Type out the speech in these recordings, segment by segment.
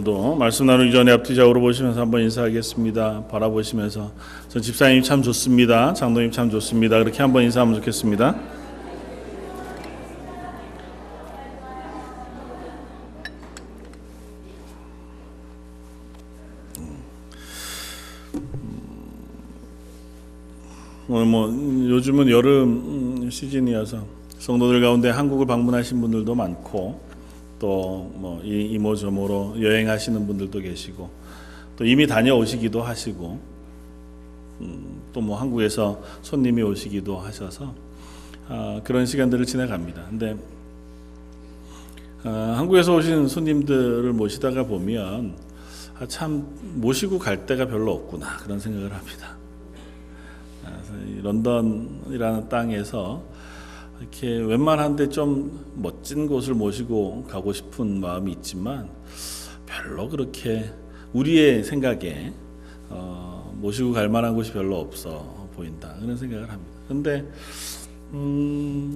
오늘도 말씀 나누기 전에 앞뒤 좌우로 보시면서 한번 인사하겠습니다. 바라보시면서 전 집사님 참 좋습니다. 장로님 참 좋습니다. 그렇게 한번 인사하면 좋겠습니다. 오늘 요즘은 여름 시즌이어서 성도들 가운데 한국을 방문하신 분들도 많고 또 이모저모로 여행하시는 분들도 계시고 또 이미 다녀오시기도 하시고 또 한국에서 손님이 오시기도 하셔서 그런 시간들을 지나갑니다. 근데 한국에서 오신 손님들을 모시다가 보면 참 모시고 갈 데가 별로 없구나 그런 생각을 합니다. 런던이라는 땅에서 이렇게 웬만한데 좀 멋진 곳을 모시고 가고 싶은 마음이 있지만 별로 그렇게 우리의 생각에 모시고 갈 만한 곳이 별로 없어 보인다 그런 생각을 합니다. 그런데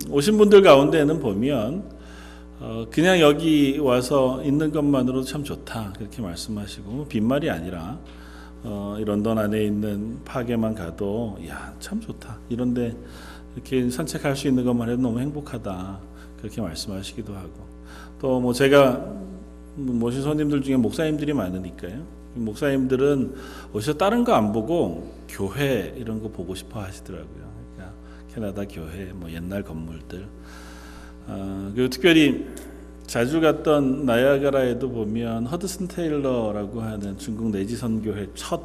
오신 분들 가운데는 보면 그냥 여기 와서 있는 것만으로도 참 좋다 그렇게 말씀하시고 빈말이 아니라 이 런던 안에 있는 파게만 가도 참 좋다 이런데 이렇게 산책할 수 있는 것만 해도 너무 행복하다 그렇게 말씀하시기도 하고 또 제가 모신 손님들 중에 목사님들이 많으니까요. 목사님들은 오셔서 다른 거 안 보고 교회 이런 거 보고 싶어 하시더라고요. 그러니까 캐나다 교회 옛날 건물들 그리고 특별히 자주 갔던 나야가라에도 보면 허드슨 테일러라고 하는 중국 내지 선교회 첫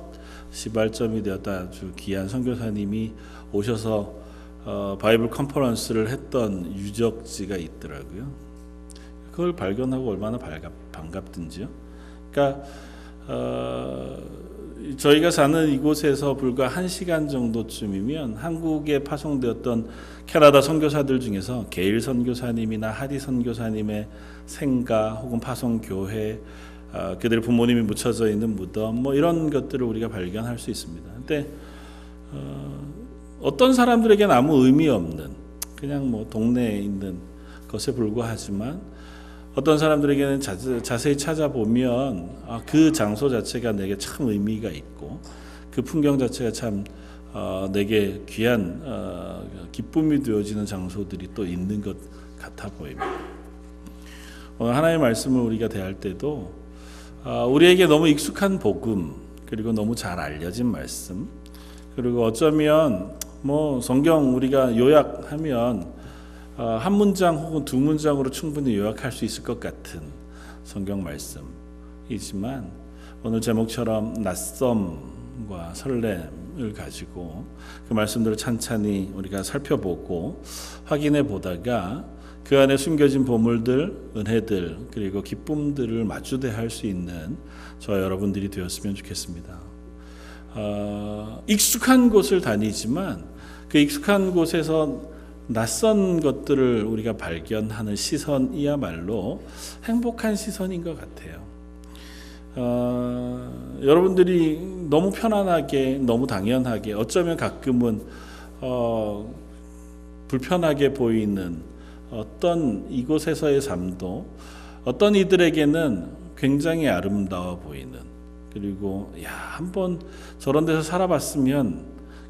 시발점이 되었다 아주 귀한 선교사님이 오셔서 바이블 컨퍼런스를 했던 유적지가 있더라고요. 그걸 발견하고 얼마나 반갑든지요. 그러니까 저희가 사는 이곳에서 불과 1시간 정도쯤이면 한국에 파송되었던 캐나다 선교사들 중에서 게일 선교사님이나 하디 선교사님의 생가 혹은 파송교회 그들의 부모님이 묻혀져 있는 무덤 이런 것들을 우리가 발견할 수 있습니다. 근데 어떤 사람들에게는 아무 의미 없는 그냥 동네에 있는 것에 불과하지만 어떤 사람들에게는 자세히 찾아보면 그 장소 자체가 내게 참 의미가 있고 그 풍경 자체가 참 내게 귀한 기쁨이 되어지는 장소들이 또 있는 것 같아 보입니다. 오늘 하나님의 말씀을 우리가 대할 때도 우리에게 너무 익숙한 복음 그리고 너무 잘 알려진 말씀 그리고 어쩌면 성경 우리가 요약하면 한 문장 혹은 두 문장으로 충분히 요약할 수 있을 것 같은 성경 말씀이지만 오늘 제목처럼 낯섦과 설렘을 가지고 그 말씀들을 찬찬히 우리가 살펴보고 확인해 보다가 그 안에 숨겨진 보물들, 은혜들 그리고 기쁨들을 마주대할 수 있는 저와 여러분들이 되었으면 좋겠습니다. 익숙한 곳을 다니지만 그 익숙한 곳에서 낯선 것들을 우리가 발견하는 시선이야말로 행복한 시선인 것 같아요. 여러분들이 너무 편안하게 너무 당연하게 어쩌면 가끔은 불편하게 보이는 어떤 이곳에서의 삶도 어떤 이들에게는 굉장히 아름다워 보이는 그리고 한번 저런 데서 살아봤으면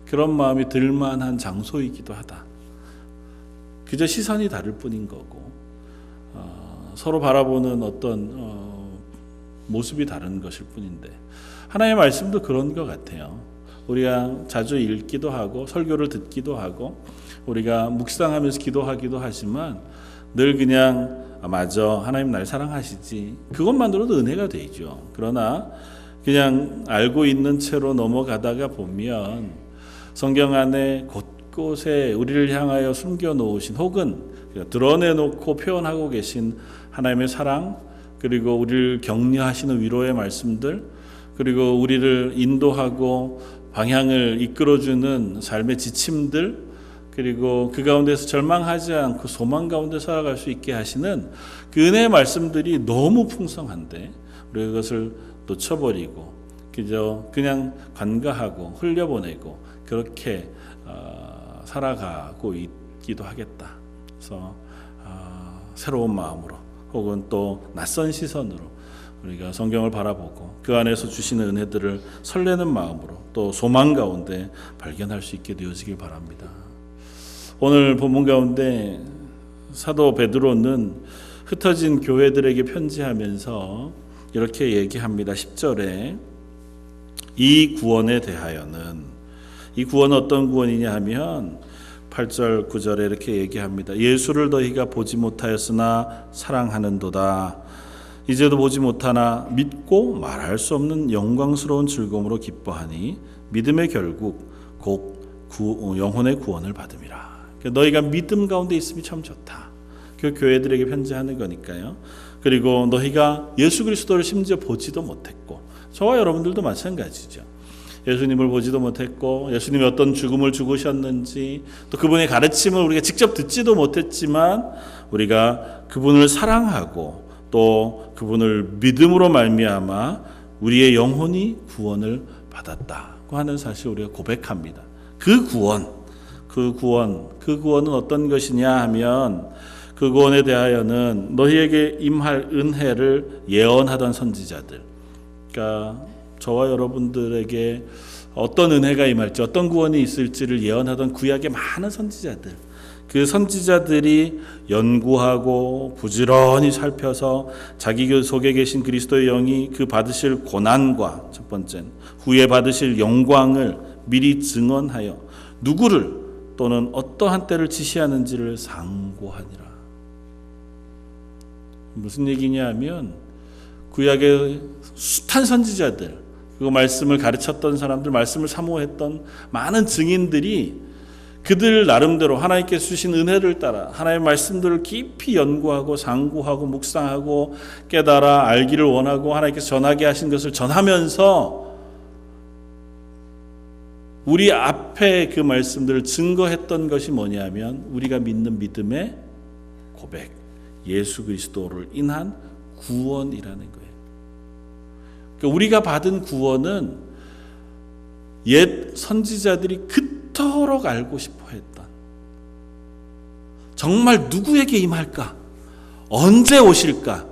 그런 마음이 들만한 장소이기도 하다. 그저 시선이 다를 뿐인 거고 서로 바라보는 어떤 모습이 다른 것일 뿐인데 하나님의 말씀도 그런 것 같아요. 우리가 자주 읽기도 하고 설교를 듣기도 하고 우리가 묵상하면서 기도하기도 하지만 늘 그냥 맞아 하나님 날 사랑하시지 그것만으로도 은혜가 되죠. 그러나 그냥 알고 있는 채로 넘어가다가 보면 성경 안에 곳곳에 우리를 향하여 숨겨놓으신 혹은 드러내놓고 표현하고 계신 하나님의 사랑 그리고 우리를 격려하시는 위로의 말씀들 그리고 우리를 인도하고 방향을 이끌어주는 삶의 지침들 그리고 그 가운데서 절망하지 않고 소망 가운데 살아갈 수 있게 하시는 그 은혜의 말씀들이 너무 풍성한데 우리가 그것을 놓쳐버리고 그냥 관가하고 흘려보내고 그렇게 살아가고 있기도 하겠다. 그래서 새로운 마음으로 혹은 또 낯선 시선으로 우리가 성경을 바라보고 그 안에서 주시는 은혜들을 설레는 마음으로 또 소망 가운데 발견할 수 있게 되어지길 바랍니다. 오늘 본문 가운데 사도 베드로는 흩어진 교회들에게 편지하면서 이렇게 얘기합니다. 10절에 이 구원에 대하여는, 이 구원은 어떤 구원이냐 하면 8절 9절에 이렇게 얘기합니다. 예수를 너희가 보지 못하였으나 사랑하는도다. 이제도 보지 못하나 믿고 말할 수 없는 영광스러운 즐거움으로 기뻐하니 믿음의 결국 곧 영혼의 구원을 받음이라. 너희가 믿음 가운데 있음이 참 좋다. 그 교회들에게 편지하는 거니까요. 그리고 너희가 예수 그리스도를 심지어 보지도 못했고, 저와 여러분들도 마찬가지죠. 예수님을 보지도 못했고 예수님이 어떤 죽음을 죽으셨는지 또 그분의 가르침을 우리가 직접 듣지도 못했지만 우리가 그분을 사랑하고 또 그분을 믿음으로 말미암아 우리의 영혼이 구원을 받았다고 하는 사실을 우리가 고백합니다. 그 구원은 어떤 것이냐 하면 그 구원에 대하여는 너희에게 임할 은혜를 예언하던 선지자들, 그러니까 저와 여러분들에게 어떤 은혜가 임할지 어떤 구원이 있을지를 예언하던 구약의 많은 선지자들, 그 선지자들이 연구하고 부지런히 살펴서 자기 속에 계신 그리스도의 영이 그 받으실 고난과 첫 번째는 후에 받으실 영광을 미리 증언하여 누구를 또는 어떠한 때를 지시하는지를 상고하니라. 무슨 얘기냐 하면 구약의 숱한 선지자들, 그 말씀을 가르쳤던 사람들, 말씀을 사모했던 많은 증인들이 그들 나름대로 하나님께서 주신 은혜를 따라 하나님의 말씀들을 깊이 연구하고 상고하고 묵상하고 깨달아 알기를 원하고 하나님께서 전하게 하신 것을 전하면서 우리 앞에 그 말씀들을 증거했던 것이 뭐냐면 우리가 믿는 믿음의 고백, 예수 그리스도를 인한 구원이라는 거예요. 그러니까 우리가 받은 구원은 옛 선지자들이 그토록 알고 싶어 했던, 정말 누구에게 임할까? 언제 오실까?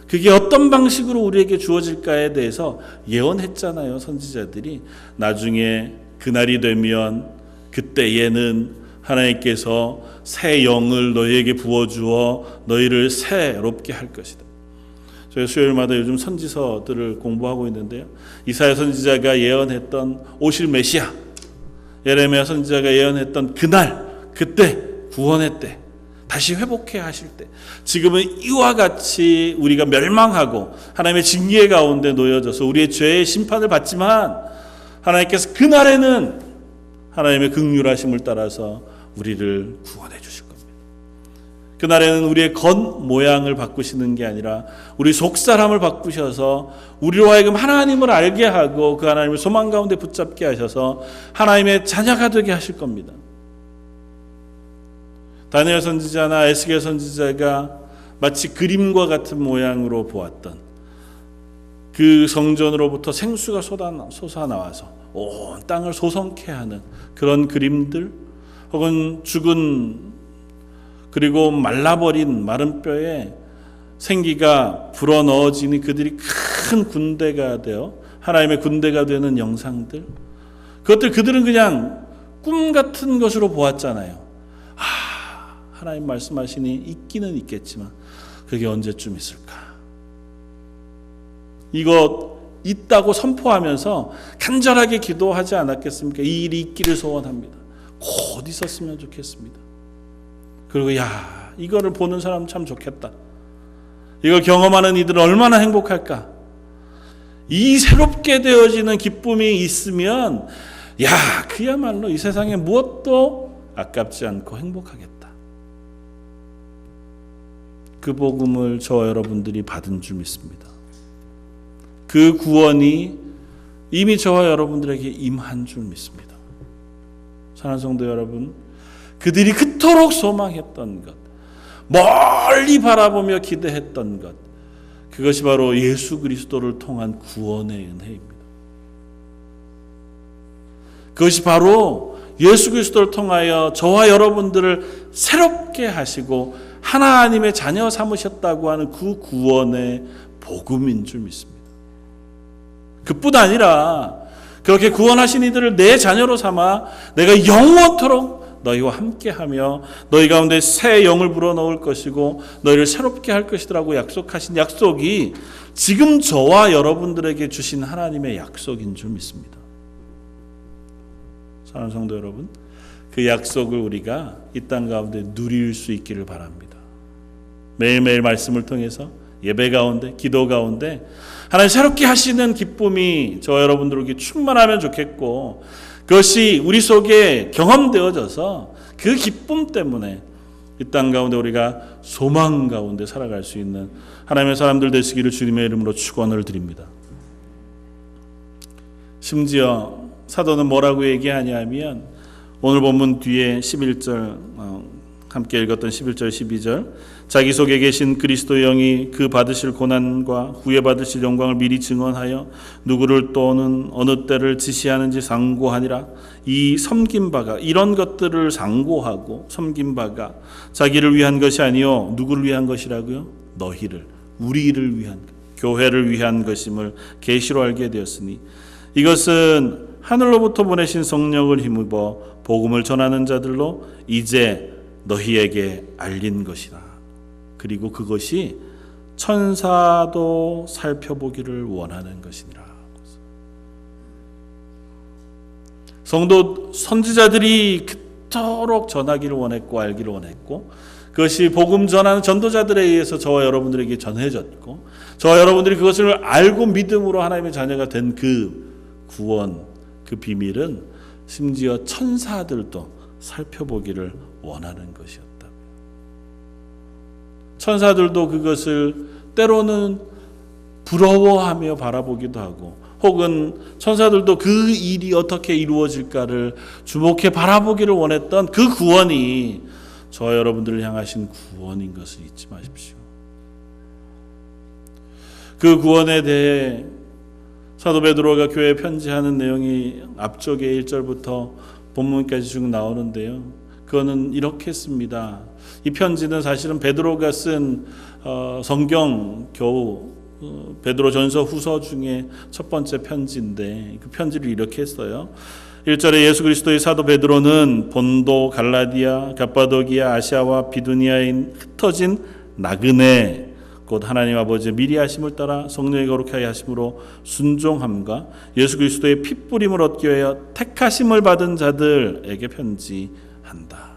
그게 어떤 방식으로 우리에게 주어질까에 대해서 예언했잖아요. 선지자들이 나중에 그날이 되면 그때에는 하나님께서 새 영을 너희에게 부어주어 너희를 새롭게 할 것이다. 저희 수요일마다 요즘 선지서들을 공부하고 있는데요. 이사야 선지자가 예언했던 오실 메시아, 예레미야 선지자가 예언했던 그날, 그때, 구원의 때, 다시 회복해 하실 때, 지금은 이와 같이 우리가 멸망하고 하나님의 징계 가운데 놓여져서 우리의 죄의 심판을 받지만 하나님께서 그날에는 하나님의 긍휼하심을 따라서 우리를 구원해 주실 겁니다. 그날에는 우리의 겉 모양을 바꾸시는 게 아니라 우리 속사람을 바꾸셔서 우리로 하여금 하나님을 알게 하고 그 하나님을 소망 가운데 붙잡게 하셔서 하나님의 자녀가 되게 하실 겁니다. 다니엘 선지자나 에스겔 선지자가 마치 그림과 같은 모양으로 보았던 그 성전으로부터 생수가 솟아나와서 온 땅을 소성케 하는 그런 그림들, 혹은 죽은 그리고 말라버린 마른 뼈에 생기가 불어넣어지니 그들이 큰 군대가 되어 하나님의 군대가 되는 영상들, 그들은 그냥 꿈 같은 것으로 보았잖아요. 하나님 말씀하시니 있기는 있겠지만 그게 언제쯤 있을까? 이거 있다고 선포하면서 간절하게 기도하지 않았겠습니까? 이 일이 있기를 소원합니다. 곧 있었으면 좋겠습니다. 그리고 이거를 보는 사람 참 좋겠다. 이걸 경험하는 이들은 얼마나 행복할까? 이 새롭게 되어지는 기쁨이 있으면 그야말로 이 세상에 무엇도 아깝지 않고 행복하겠다. 그 복음을 저와 여러분들이 받은 줄 믿습니다. 그 구원이 이미 저와 여러분들에게 임한 줄 믿습니다. 사랑하는 성도 여러분, 그들이 그토록 소망했던 것, 멀리 바라보며 기대했던 것, 그것이 바로 예수 그리스도를 통한 구원의 은혜입니다. 그것이 바로 예수 그리스도를 통하여 저와 여러분들을 새롭게 하시고 하나님의 자녀 삼으셨다고 하는 그 구원의 복음인 줄 믿습니다. 그뿐 아니라 그렇게 구원하신 이들을 내 자녀로 삼아 내가 영원토록 너희와 함께하며 너희 가운데 새 영을 불어넣을 것이고 너희를 새롭게 할 것이라고 약속하신 약속이 지금 저와 여러분들에게 주신 하나님의 약속인 줄 믿습니다. 사랑하는 성도 여러분, 그 약속을 우리가 이 땅 가운데 누릴 수 있기를 바랍니다. 매일매일 말씀을 통해서 예배 가운데, 기도 가운데 하나님 새롭게 하시는 기쁨이 저 여러분들에게 충만하면 좋겠고, 그것이 우리 속에 경험되어져서 그 기쁨 때문에 이 땅 가운데 우리가 소망 가운데 살아갈 수 있는 하나님의 사람들 되시기를 주님의 이름으로 축원을 드립니다. 심지어 사도는 뭐라고 얘기하냐면 오늘 본문 뒤에 11절 함께 읽었던 11절 12절 자기 속에 계신 그리스도의 영이 그 받으실 고난과 후에 받으실 영광을 미리 증언하여 누구를 또는 어느 때를 지시하는지 상고하니라. 이 섬긴 바가 이런 것들을 상고하고 섬긴 바가 자기를 위한 것이 아니요 누구를 위한 것이라고요? 너희를, 우리를 위한, 교회를 위한 것임을 계시로 알게 되었으니 이것은 하늘로부터 보내신 성령을 힘입어 복음을 전하는 자들로 이제 너희에게 알린 것이다. 그리고 그것이 천사도 살펴보기를 원하는 것이니라. 성도 선지자들이 그토록 전하기를 원했고 알기를 원했고 그것이 복음 전하는 전도자들에 의해서 저와 여러분들에게 전해졌고 저와 여러분들이 그것을 알고 믿음으로 하나님의 자녀가 된 그 구원, 그 비밀은 심지어 천사들도 살펴보기를 원하는 것이었다. 천사들도 그것을 때로는 부러워하며 바라보기도 하고 혹은 천사들도 그 일이 어떻게 이루어질까를 주목해 바라보기를 원했던 그 구원이 저와 여러분들을 향하신 구원인 것을 잊지 마십시오. 그 구원에 대해 사도 베드로가 교회에 편지하는 내용이 앞쪽에 1절부터 본문까지 쭉 나오는데요. 그거는 이렇게 씁니다. 이 편지는 사실은 베드로가 쓴 성경 겨우 베드로 전서 후서 중에 첫 번째 편지인데 그 편지를 이렇게 했어요. 1절에 예수 그리스도의 사도 베드로는 본도, 갈라디아, 갑바도기아, 아시아와 비두니아에 흩어진 나그네 곧 하나님 아버지의 미리 하심을 따라 성령의 거룩하게 하심으로 순종함과 예수 그리스도의 핏부림을 얻기 위하여 택하심을 받은 자들에게 편지한다.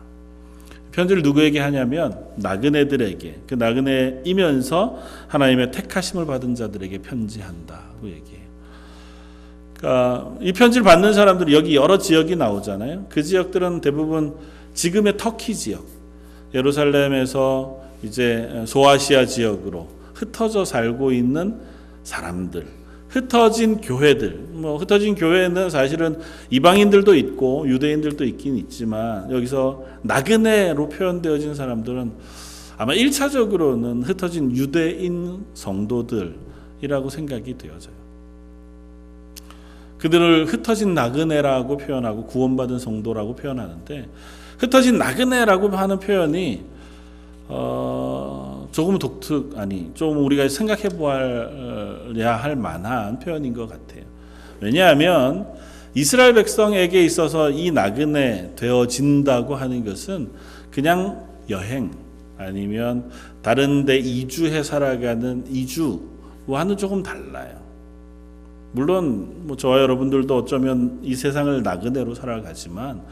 편지를 누구에게 하냐면 나그네들에게, 그 나그네이면서 하나님의 택하심을 받은 자들에게 편지한다고 얘기해요. 그러니까 이 편지를 받는 사람들이 여기 여러 지역이 나오잖아요. 그 지역들은 대부분 지금의 터키 지역, 예루살렘에서 이제 소아시아 지역으로 흩어져 살고 있는 사람들, 흩어진 교회들, 흩어진 교회는 사실은 이방인들도 있고 유대인들도 있긴 있지만 여기서 나그네로 표현되어진 사람들은 아마 1차적으로는 흩어진 유대인 성도들이라고 생각이 되어져요. 그들을 흩어진 나그네라고 표현하고 구원받은 성도라고 표현하는데 흩어진 나그네라고 하는 표현이 조금 좀 우리가 생각해 보아야 할 만한 표현인 것 같아요. 왜냐하면 이스라엘 백성에게 있어서 이 나그네 되어진다고 하는 것은 그냥 여행 아니면 다른 데 이주해 살아가는 이주와는 조금 달라요. 물론 저와 여러분들도 어쩌면 이 세상을 나그네로 살아가지만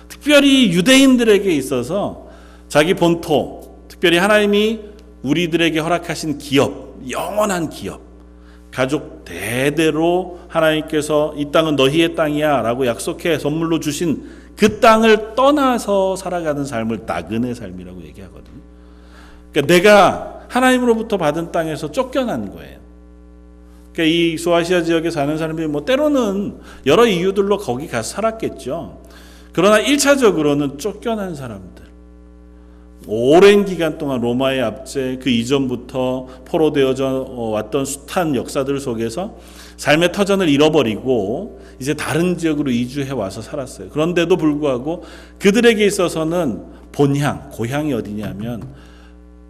특별히 유대인들에게 있어서 자기 본토, 특별히 하나님이 우리들에게 허락하신 기업, 영원한 기업, 가족 대대로 하나님께서 이 땅은 너희의 땅이야 라고 약속해 선물로 주신 그 땅을 떠나서 살아가는 삶을 나그네 삶이라고 얘기하거든요. 그러니까 내가 하나님으로부터 받은 땅에서 쫓겨난 거예요. 그러니까 이 소아시아 지역에 사는 사람들이 때로는 여러 이유들로 거기 가서 살았겠죠. 그러나 1차적으로는 쫓겨난 사람들, 오랜 기간 동안 로마의 압제, 그 이전부터 포로되어져 왔던 숱한 역사들 속에서 삶의 터전을 잃어버리고 이제 다른 지역으로 이주해 와서 살았어요. 그런데도 불구하고 그들에게 있어서는 본향, 고향이 어디냐면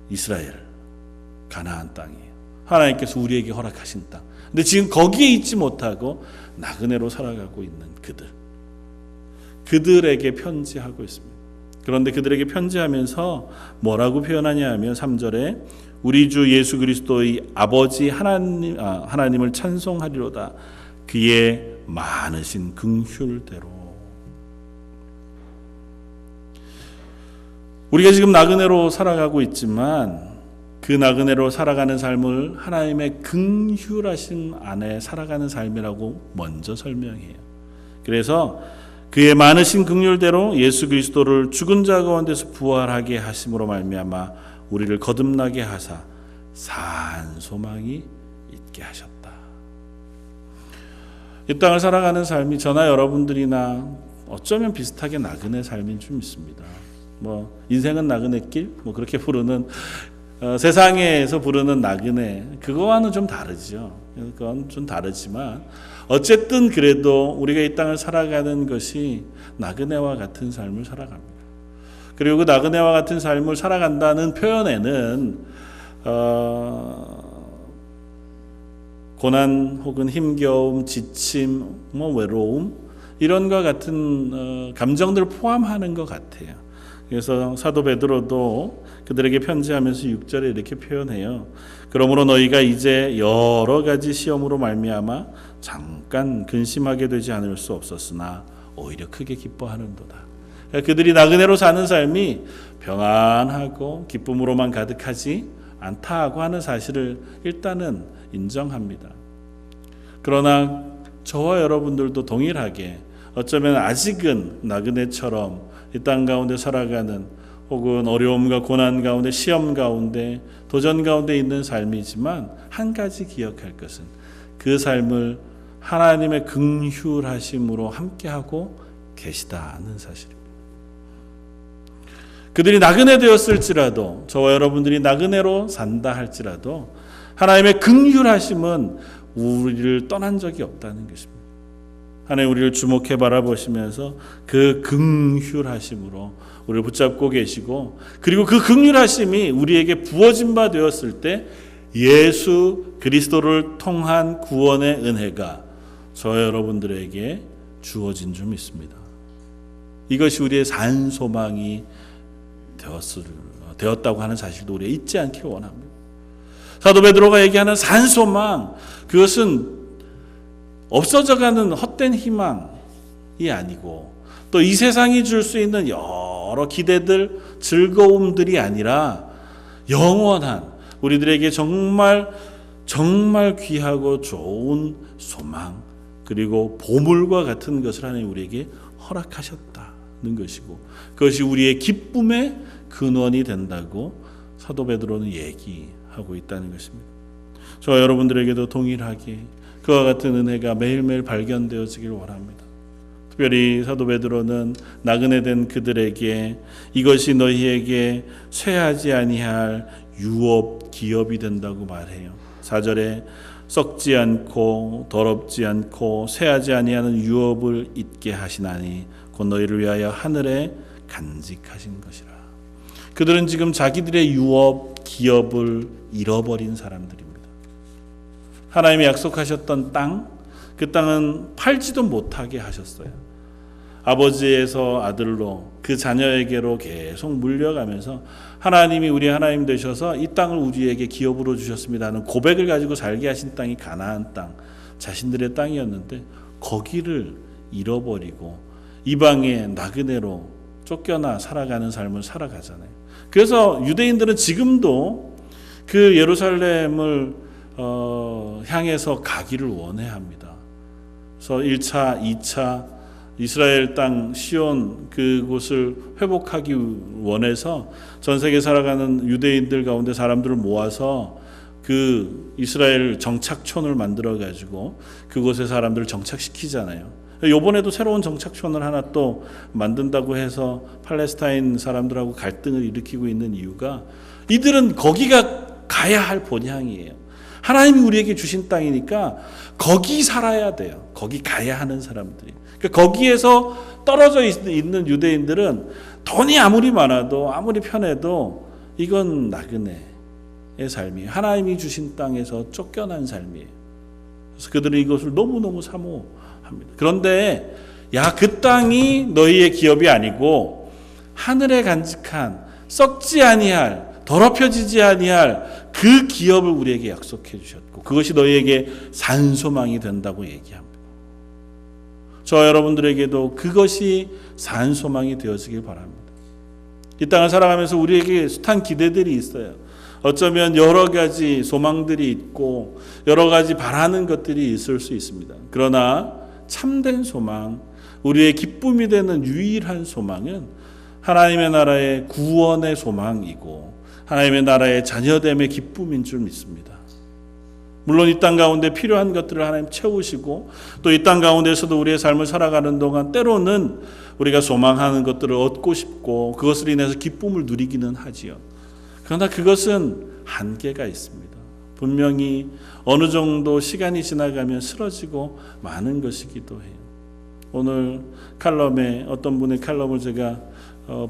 이스라엘, 가나안 땅이에요. 하나님께서 우리에게 허락하신 땅. 근데 지금 거기에 있지 못하고 나그네로 살아가고 있는 그들에게 편지하고 있습니다. 그런데 그들에게 편지하면서 뭐라고 표현하냐 하면 3절에 우리 주 예수 그리스도의 아버지 하나님을 찬송하리로다. 그의 많으신 긍휼대로. 우리가 지금 나그네로 살아가고 있지만 그 나그네로 살아가는 삶을 하나님의 긍휼하심 안에 살아가는 삶이라고 먼저 설명해요. 그래서 그의 많으신 긍휼대로 예수 그리스도를 죽은 자 가운데서 부활하게 하심으로 말미암아 우리를 거듭나게 하사 산 소망이 있게 하셨다. 이 땅을 살아가는 삶이 저나 여러분들이나 어쩌면 비슷하게 나그네 삶인 줄 믿습니다. 인생은 나그네길 그렇게 부르는 세상에서 부르는 나그네 그거와는 좀 다르죠. 그건 좀 다르지만 어쨌든 그래도 우리가 이 땅을 살아가는 것이 나그네와 같은 삶을 살아갑니다. 그리고 그 나그네와 같은 삶을 살아간다는 표현에는 고난 혹은 힘겨움, 지침, 외로움 이런 것 같은 감정들을 포함하는 것 같아요. 그래서 사도 베드로도 그들에게 편지하면서 6절에 이렇게 표현해요. 그러므로 너희가 이제 여러 가지 시험으로 말미암아 잠깐 근심하게 되지 않을 수 없었으나 오히려 크게 기뻐하는도다. 그들이 나그네로 사는 삶이 평안하고 기쁨으로만 가득하지 않다고 하는 사실을 일단은 인정합니다. 그러나 저와 여러분들도 동일하게 어쩌면 아직은 나그네처럼 이 땅 가운데 살아가는 혹은 어려움과 고난 가운데 시험 가운데 도전 가운데 있는 삶이지만 한 가지 기억할 것은 그 삶을 하나님의 긍휼하심으로 함께하고 계시다는 사실입니다. 그들이 나그네 되었을지라도 저와 여러분들이 나그네로 산다 할지라도 하나님의 긍휼하심은 우리를 떠난 적이 없다는 것입니다. 하나님 우리를 주목해 바라보시면서 그 긍휼하심으로 우리를 붙잡고 계시고 그리고 그 긍휼하심이 우리에게 부어진 바 되었을 때 예수 그리스도를 통한 구원의 은혜가 저 여러분들에게 주어진 줄 믿습니다. 이것이 우리의 산 소망이 되었다고 하는 사실도 우리가 잊지 않기 원합니다. 사도 베드로가 얘기하는 산 소망 그것은 없어져가는 헛된 희망이 아니고 또 이 세상이 줄 수 있는 여러 기대들, 즐거움들이 아니라 영원한 우리들에게 정말 귀하고 좋은 소망 그리고 보물과 같은 것을 하나님 우리에게 허락하셨다는 것이고 그것이 우리의 기쁨의 근원이 된다고 사도 베드로는 얘기하고 있다는 것입니다. 저와 여러분들에게도 동일하게 그와 같은 은혜가 매일매일 발견되어지길 원합니다. 특별히 사도 베드로는 나그네 된 그들에게 이것이 너희에게 쇠하지 아니할 유업 기업이 된다고 말해요. 4절에 썩지 않고 더럽지 않고 쇠하지 아니하는 유업을 잊게 하시나니 곧 너희를 위하여 하늘에 간직하신 것이라. 그들은 지금 자기들의 유업 기업을 잃어버린 사람들입니다. 하나님이 약속하셨던 땅, 그 땅은 팔지도 못하게 하셨어요. 아버지에서 아들로 그 자녀에게로 계속 물려가면서 하나님이 우리 하나님 되셔서 이 땅을 우리에게 기업으로 주셨습니다 하는 고백을 가지고 살게 하신 땅이 가나안 땅, 자신들의 땅이었는데 거기를 잃어버리고 이방의 나그네로 쫓겨나 살아가는 삶을 살아가잖아요. 그래서 유대인들은 지금도 그 예루살렘을 향해서 가기를 원해합니다. 그래서 1차, 2차 이스라엘 땅 시온 그곳을 회복하기 원해서 전 세계 살아가는 유대인들 가운데 사람들을 모아서 그 이스라엘 정착촌을 만들어 가지고 그곳에 사람들을 정착시키잖아요. 이번에도 새로운 정착촌을 하나 또 만든다고 해서 팔레스타인 사람들하고 갈등을 일으키고 있는 이유가 이들은 거기가 가야 할 본향이에요. 하나님이 우리에게 주신 땅이니까 거기 살아야 돼요. 거기 가야 하는 사람들이. 그러니까 거기에서 떨어져 있는 유대인들은 돈이 아무리 많아도 아무리 편해도 이건 나그네, 삶이에요. 하나님이 주신 땅에서 쫓겨난 삶이에요. 그래서 그들은 이것을 너무너무 사모합니다. 그런데 그 땅이 너희의 기업이 아니고 하늘에 간직한 썩지 아니할 더럽혀지지 아니할 그 기업을 우리에게 약속해 주셨고 그것이 너희에게 산소망이 된다고 얘기합니다. 저 여러분들에게도 그것이 산소망이 되어지길 바랍니다. 이 땅을 살아가면서 우리에게 숱한 기대들이 있어요. 어쩌면 여러 가지 소망들이 있고 여러 가지 바라는 것들이 있을 수 있습니다. 그러나 참된 소망, 우리의 기쁨이 되는 유일한 소망은 하나님의 나라의 구원의 소망이고 하나님의 나라의 자녀됨의 기쁨인 줄 믿습니다. 물론 이 땅 가운데 필요한 것들을 하나님 채우시고 또 이 땅 가운데서도 우리의 삶을 살아가는 동안 때로는 우리가 소망하는 것들을 얻고 싶고 그것을 인해서 기쁨을 누리기는 하지요. 그러나 그것은 한계가 있습니다. 분명히 어느 정도 시간이 지나가면 쓰러지고 마는 것이기도 해요. 오늘 칼럼에 어떤 분의 칼럼을 제가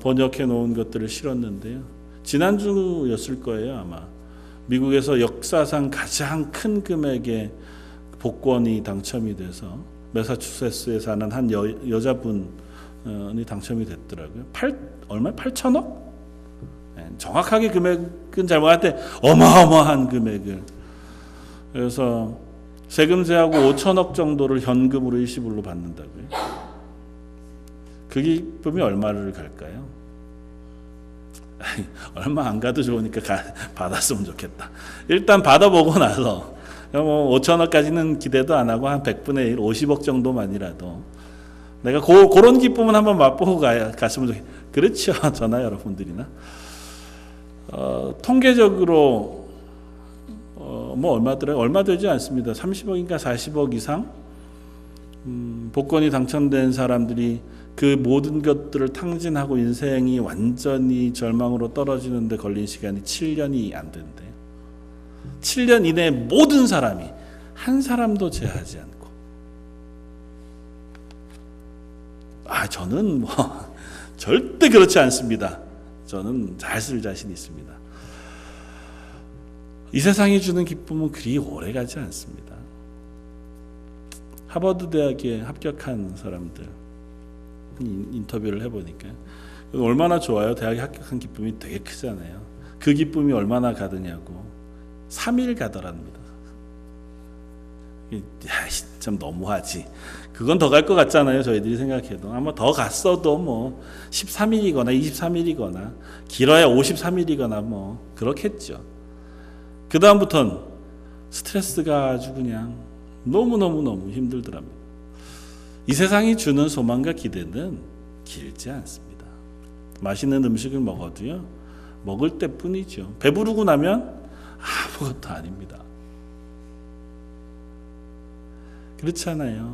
번역해 놓은 것들을 실었는데요. 지난주였을 거예요 아마. 미국에서 역사상 가장 큰 금액의 복권이 당첨이 돼서 매사추세츠에 사는 한 여자분이 당첨이 됐더라고요. 8천억? 정확하게 금액은 잘 모르겠는데 어마어마한 금액을. 그래서 세금 제하고 5천억 정도를 현금으로 일시불로 받는다고요. 그 기쁨이 얼마를 갈까요? 얼마 안 가도 좋으니까 받았으면 좋겠다. 일단 받아보고 나서 5천억까지는 기대도 안 하고 한 100분의 1, 50억 정도만이라도 내가 그런 기쁨은 한번 맛보고 갔으면 좋겠다. 그렇죠. 저나 여러분들이나. 통계적으로 얼마 되지 않습니다. 30억인가 40억 이상 복권이 당첨된 사람들이 그 모든 것들을 탕진하고 인생이 완전히 절망으로 떨어지는데 걸린 시간이 7년이 안 된대요. 7년 이내에 모든 사람이 한 사람도 제하지 않고. 저는 절대 그렇지 않습니다. 저는 잘 쓸 자신이 있습니다. 이 세상이 주는 기쁨은 그리 오래가지 않습니다. 하버드 대학에 합격한 사람들 인터뷰를 해보니까 얼마나 좋아요. 대학에 합격한 기쁨이 되게 크잖아요. 그 기쁨이 얼마나 가느냐고 3일 가더랍니다. 참 너무하지. 그건 더 갈 것 같잖아요. 저희들이 생각해도 아마 더 갔어도 13일이거나 23일이거나 길어야 53일이거나 그렇겠죠. 그 다음부터는 스트레스가 아주 그냥 너무 힘들더랍니다. 이 세상이 주는 소망과 기대는 길지 않습니다. 맛있는 음식을 먹어도요, 먹을 때뿐이죠. 배부르고 나면 아무것도 아닙니다. 그렇잖아요.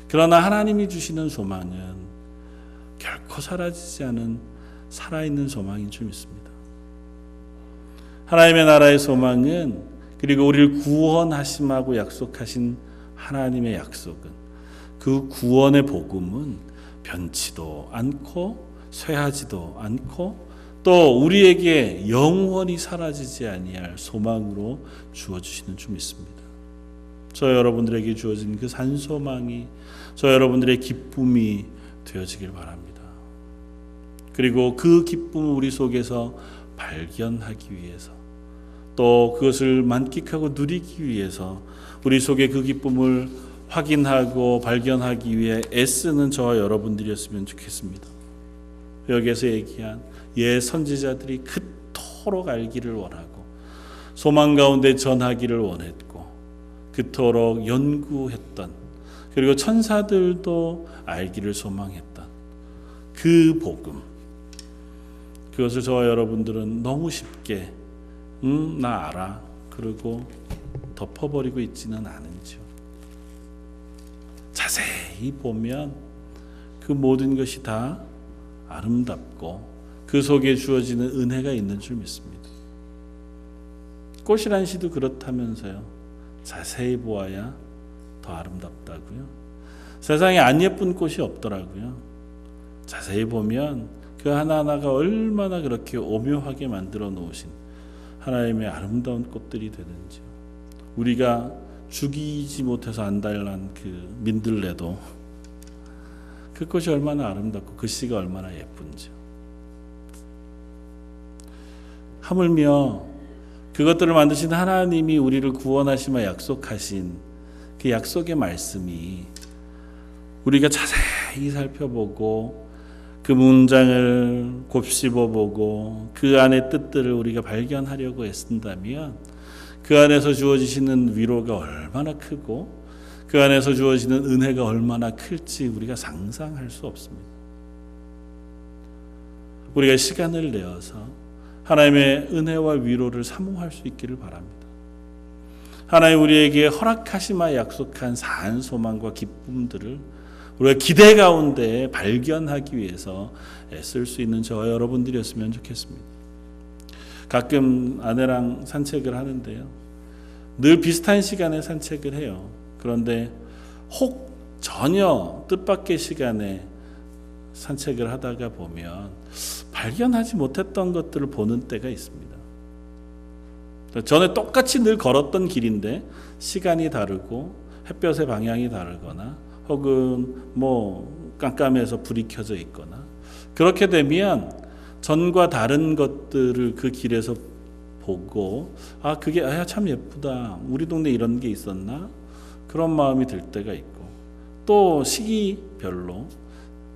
그러나 하나님이 주시는 소망은 결코 사라지지 않은 살아있는 소망인 줄 믿습니다. 하나님의 나라의 소망은 그리고 우리를 구원하심하고 약속하신 하나님의 약속은 그 구원의 복음은 변치도 않고 쇠하지도 않고 또 우리에게 영원히 사라지지 아니할 소망으로 주어주시는 줄 믿습니다. 저 여러분들에게 주어진 그 산소망이 저 여러분들의 기쁨이 되어지길 바랍니다. 그리고 그 기쁨을 우리 속에서 발견하기 위해서 또 그것을 만끽하고 누리기 위해서 우리 속에 그 기쁨을 확인하고 발견하기 위해 애쓰는 저와 여러분들이었으면 좋겠습니다. 여기에서 얘기한 선지자들이 그토록 알기를 원하고 소망 가운데 전하기를 원했고 그토록 연구했던 그리고 천사들도 알기를 소망했던 그 복음, 그것을 저와 여러분들은 너무 쉽게 나 알아 그리고 덮어버리고 있지는 않은지요. 자세히 보면 그 모든 것이 다 아름답고 그 속에 주어지는 은혜가 있는 줄 믿습니다. 꽃이란 시도 그렇다면서요. 자세히 보아야 더 아름답다고요. 세상에 안 예쁜 꽃이 없더라고요. 자세히 보면 그 하나하나가 얼마나 그렇게 오묘하게 만들어 놓으신 하나님의 아름다운 꽃들이 되든지요. 우리가 죽이지 못해서 안달난 그 민들레도 그 꽃이 얼마나 아름답고 그 씨가 얼마나 예쁜지요. 하물며 그것들을 만드신 하나님이 우리를 구원하시며 약속하신 그 약속의 말씀이 우리가 자세히 살펴보고 그 문장을 곱씹어보고 그 안의 뜻들을 우리가 발견하려고 애쓴다면 그 안에서 주어지시는 위로가 얼마나 크고 그 안에서 주어지는 은혜가 얼마나 클지 우리가 상상할 수 없습니다. 우리가 시간을 내어서 하나님의 은혜와 위로를 사모할 수 있기를 바랍니다. 하나님 우리에게 허락하시마 약속한 사한 소망과 기쁨들을 우리가 기대 가운데 발견하기 위해서 애쓸 수 있는 저와 여러분들이었으면 좋겠습니다. 가끔 아내랑 산책을 하는데요. 늘 비슷한 시간에 산책을 해요. 그런데 혹 전혀 뜻밖의 시간에 산책을 하다가 보면 발견하지 못했던 것들을 보는 때가 있습니다. 전에 똑같이 늘 걸었던 길인데 시간이 다르고 햇볕의 방향이 다르거나 혹은 깜깜해서 불이 켜져 있거나 그렇게 되면 전과 다른 것들을 그 길에서 보고 그게 참 예쁘다. 우리 동네 이런 게 있었나? 그런 마음이 들 때가 있고 또 시기별로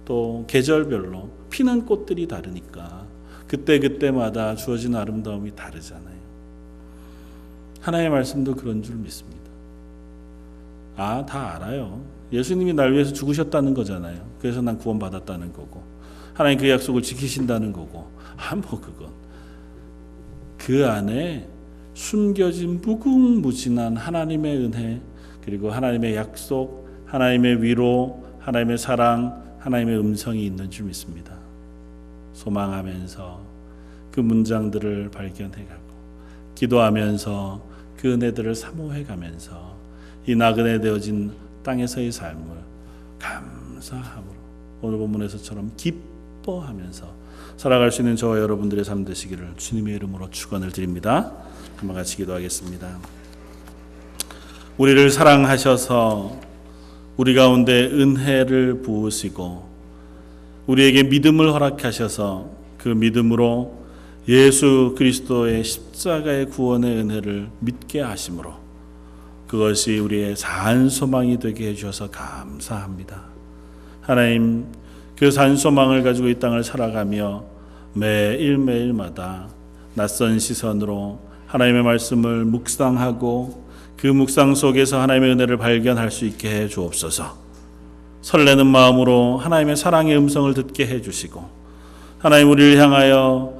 또 계절별로 피는 꽃들이 다르니까 그때마다 주어지는 아름다움이 다르잖아요. 하나님의 말씀도 그런 줄 믿습니다. 다 알아요. 예수님이 날 위해서 죽으셨다는 거잖아요. 그래서 난 구원받았다는 거고 하나님 그 약속을 지키신다는 거고 그건 그 안에 숨겨진 무궁무진한 하나님의 은혜 그리고 하나님의 약속, 하나님의 위로, 하나님의 사랑, 하나님의 음성이 있는 줄 믿습니다. 소망하면서 그 문장들을 발견해가고 기도하면서 그 은혜들을 사모해가면서 이 나그네 되어진 땅에서의 삶을 감사함으로 오늘 본문에서처럼 기뻐하면서 살아갈 수 있는 저와 여러분들의 삶 되시기를 주님의 이름으로 축원을 드립니다. 한번 같이 기도하겠습니다. 우리를 사랑하셔서 우리 가운데 은혜를 부으시고 우리에게 믿음을 허락하셔서 그 믿음으로 예수 그리스도의 십자가의 구원의 은혜를 믿게 하심으로 그것이 우리의 산 소망이 되게 해주셔서 감사합니다. 하나님 그 산 소망을 가지고 이 땅을 살아가며 매일매일마다 낯선 시선으로 하나님의 말씀을 묵상하고 그 묵상 속에서 하나님의 은혜를 발견할 수 있게 해 주옵소서. 설레는 마음으로 하나님의 사랑의 음성을 듣게 해 주시고 하나님 우리를 향하여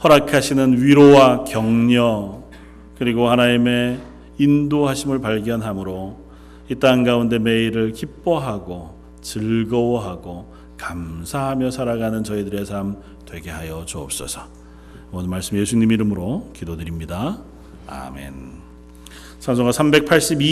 허락하시는 위로와 격려 그리고 하나님의 인도하심을 발견함으로 이 땅 가운데 매일을 기뻐하고 즐거워하고 감사하며 살아가는 저희들의 삶 되게 하여 주옵소서. 오늘 말씀 예수님 이름으로 기도드립니다. 아멘. 찬송가 382